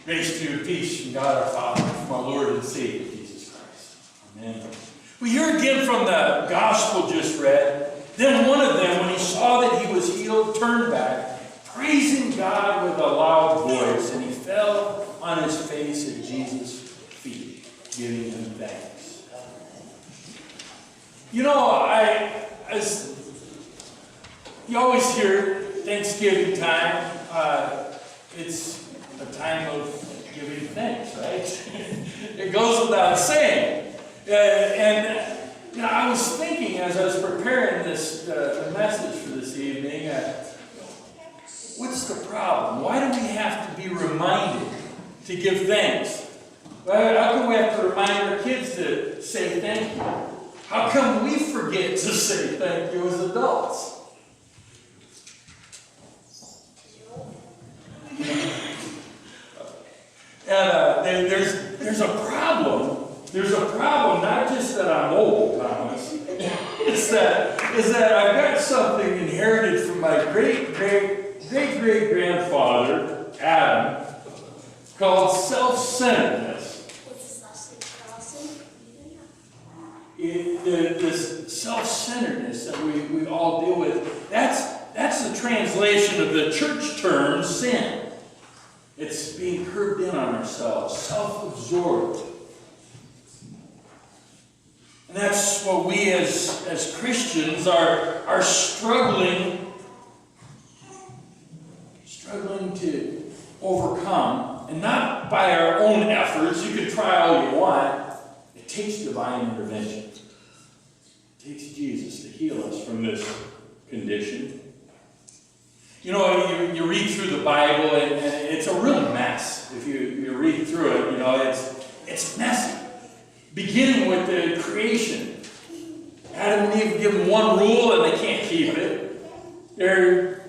Grace to you, peace from God our Father, from our Lord and Savior, Jesus Christ. Amen. We hear again from the gospel just read. Then one of them, when he saw that he was healed, turned back, praising God with a loud voice, and he fell on his face at Jesus' feet, giving him thanks. You know, you always hear Thanksgiving time. It's a time of giving thanks, right? It goes without saying. I was thinking as I was preparing this message for this evening, what's the problem? Why do we have to be reminded to give thanks? How come we have to remind our kids to say thank you? How come we forget to say thank you as adults? And there's a problem. There's a problem, not just that I'm old, Thomas. It's that I've got something inherited from my great-great-great-grandfather, Adam, called self-centeredness. This self-centeredness that we all deal with, that's the translation of the church term sin. It's being curbed in on ourselves, self-absorbed. And that's what we as Christians are struggling to overcome. And not by our own efforts. You can try all you want. It takes divine intervention. It takes Jesus to heal us from this condition. You know, you read through the Bible, and it's a real mess. If you read through it, you know, it's messy. Beginning with the creation. Adam and Eve give them one rule, and they can't keep it. Their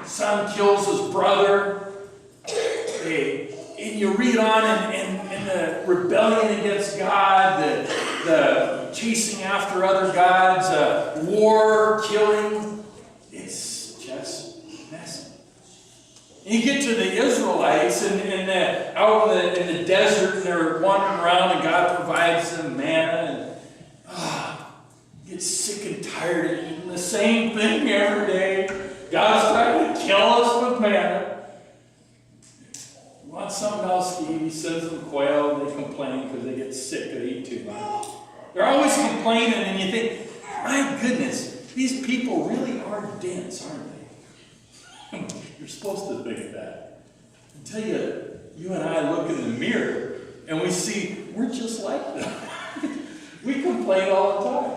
son kills his brother. And you read on, and the rebellion against God, the chasing after other gods, war, killing. It's just messy. And you get to the Israelites and out in the desert, and they're wandering around, and God provides them manna, and get sick and tired of eating the same thing every day. God's trying to kill us with manna. You want something else to eat? He sends them quail, and they complain because they get sick. They eat too much. They're always complaining, and you think, my goodness, these people really are dense, aren't they? You're supposed to think that. Until you and I look in the mirror and we see we're just like them. We complain all the time.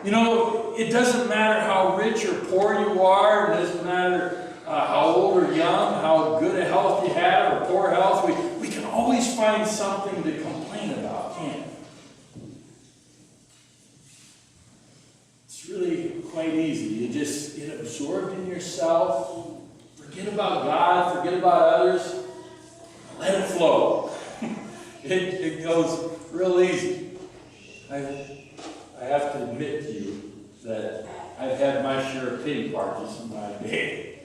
You know, it doesn't matter how rich or poor you are. It doesn't matter how old or young, how good a health you have or poor health. We can always find something to complain about, can't we? It's really quite easy. You just get absorbed in yourself, forget about God, forget about others, let it flow. It goes real easy. I have to admit to you that I've had my share of pity parties in my day.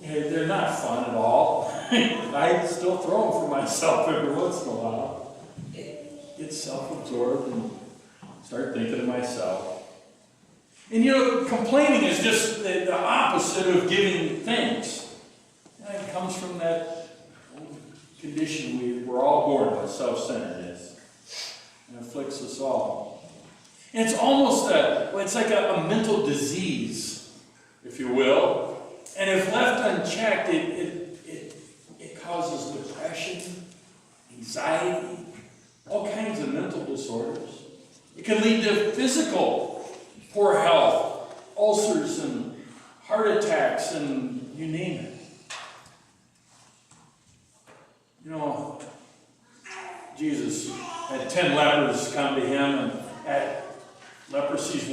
They're not fun at all. I still throw them for myself every once in a while. Get self-absorbed and start thinking of myself. And you know, complaining is just the opposite of giving thanks. And it comes from that condition we're all born with, self-centeredness. And it afflicts us all. And it's almost it's like a mental disease, if you will. And if left unchecked, it causes depression, anxiety, all kinds of mental disorders. It can lead to physical poor health, ulcers and heart attacks, and you name it. You know, Jesus had 10 lepers come to him, and leprosy is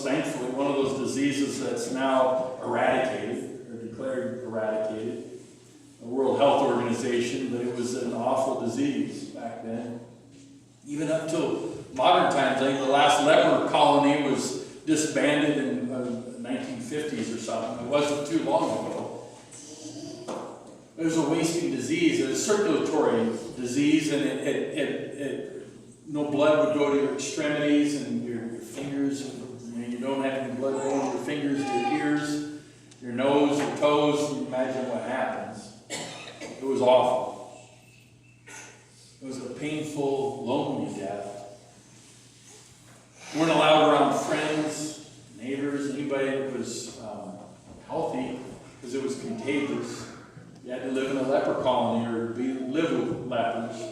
thankfully, one of those diseases that's now eradicated, or declared eradicated. The World Health Organization, but it was an awful disease back then. Even up till modern times, I think the last leper colony was disbanded in the 1950s or something. It wasn't too long ago. It was a wasting disease, a circulatory disease, and no blood would go to your extremities and your fingers. You don't have any blood going to your fingers, your ears, your nose, your toes. You imagine what happens. It was awful. It was a painful, lonely death. You weren't allowed around friends, neighbors, anybody that was healthy, because it was contagious. You had to live in a leper colony or live with lepers.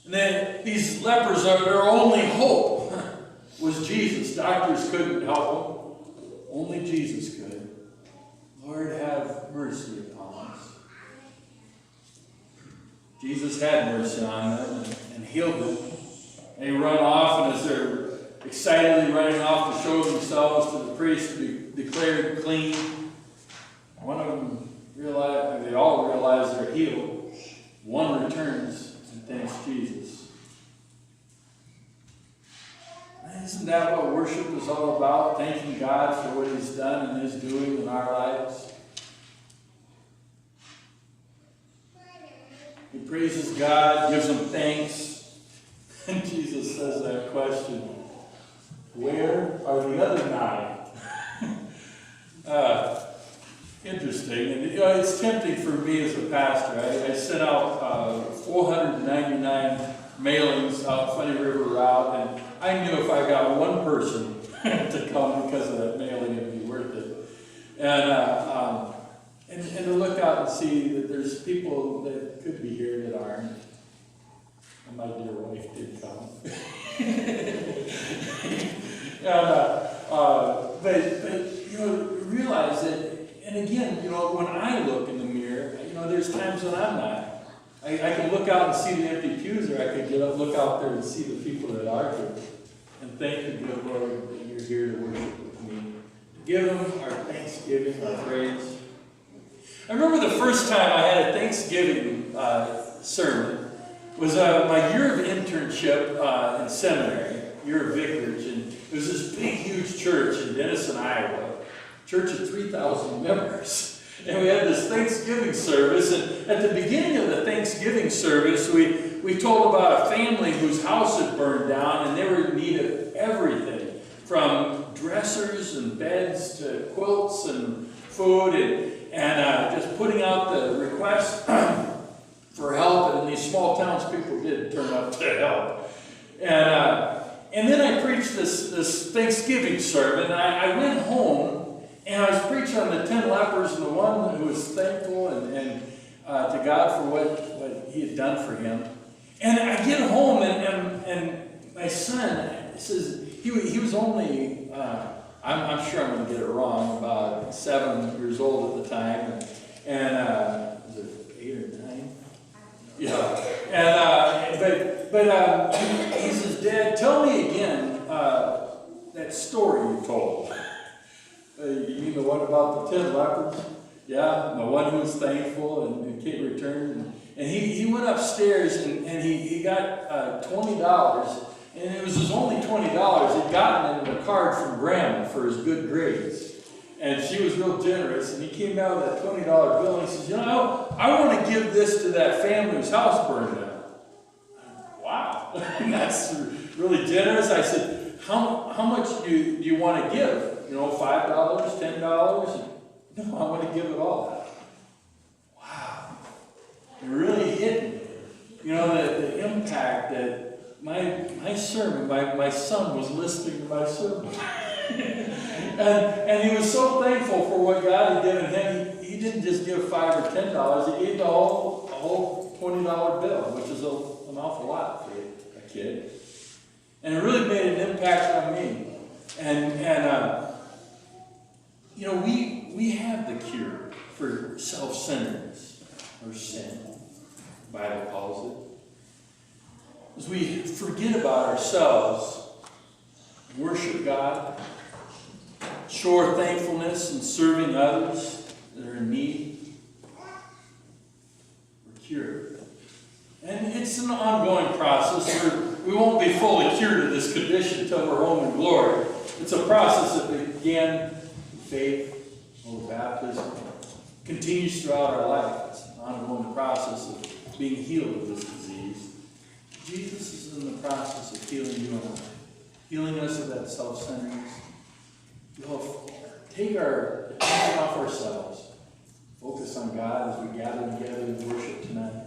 And then these lepers, their only hope was Jesus. Doctors couldn't help them. Only Jesus could. Lord, have mercy upon us. Jesus had mercy on them and healed them. And they run off, and as they're excitedly running off to show themselves to the priest to be declared clean, one of them they all realize they're healed. One returns and thanks Jesus. Isn't that what worship is all about? Thanking God for what He's done and is doing in our lives. He praises God, gives Him thanks. And Jesus says that question, where are the other 9? Interesting. And it's tempting for me as a pastor. I sent out 499 mailings out Funny River Route, and I knew if I got one person to come because of that mailing, it would be worth it. And to look out and see that there's people that could be here that aren't. And my dear wife did come. But realize that. And again, when I look in the mirror, there's times when I'm not. I can look out and see the empty pews, or I could look out there and see the people that are here. And thank you, good Lord, that you're here to worship with me. Give Him our thanksgiving, our praise. I remember the first time I had a Thanksgiving sermon was my year of internship in seminary, year of vicarage, and it was this big, huge church in Denison, Iowa. Church of 3,000 members. And we had this Thanksgiving service, and at the beginning of the Thanksgiving service, we told about a family whose house had burned down, and they were in need of everything, from dressers and beds to quilts and food, and just putting out the request for help, and in these small towns, people did turn up to help. And then I preached this Thanksgiving sermon, and I went home, and I was preaching on the 10 lepers and the one who was thankful and to God for what He had done for him. And I get home, and my son says, he was only, I'm sure I'm going to get it wrong, about 7 years old at the time. And was it 8 or 9? Yeah. But he says, Dad, tell me again that story you told. You mean the one about the 10 lepers? Yeah, and the one who was thankful and returned. And he went upstairs and he got $20. And it was his only $20. He'd gotten in a card from Grandma for his good grades. And she was real generous. And he came out with that $20 bill and he says, I want to give this to that family whose house burned down. Wow, that's really generous. I said, how much do you want to give? $5, $10? No, I want to give it all. Wow. It really hit me. The impact that my sermon, my son was listening to my sermon. and he was so thankful for what God had given him. He didn't just give $5 or $10. He gave the whole $20 bill, which is an awful lot for a kid. And it really made an impact on me. We have the cure for self-centeredness, or sin, the Bible calls it. As we forget about ourselves, worship God, show our thankfulness in serving others that are in need, we're cured. And it's an ongoing process. We won't be fully cured of this condition until we're home in glory. It's a process that began with faith, with baptism, continues throughout our life. It's an ongoing process of being healed of this disease. Jesus is in the process of healing you and I, healing us of that self-centeredness. We'll take our attention off ourselves, focus on God as we gather together in worship tonight,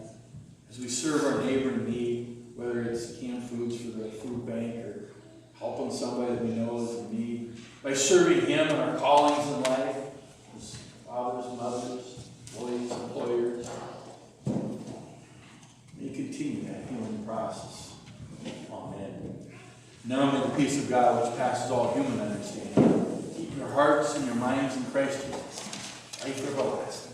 as we serve our neighbor in need, whether it's canned foods for the food bank or helping somebody that we know is in need, by serving Him in our callings in life, as fathers, mothers, employees, employers. May you continue that healing process. Amen. Now may the peace of God, which passes all human understanding, keep your hearts and your minds in Christ Jesus, life everlasting.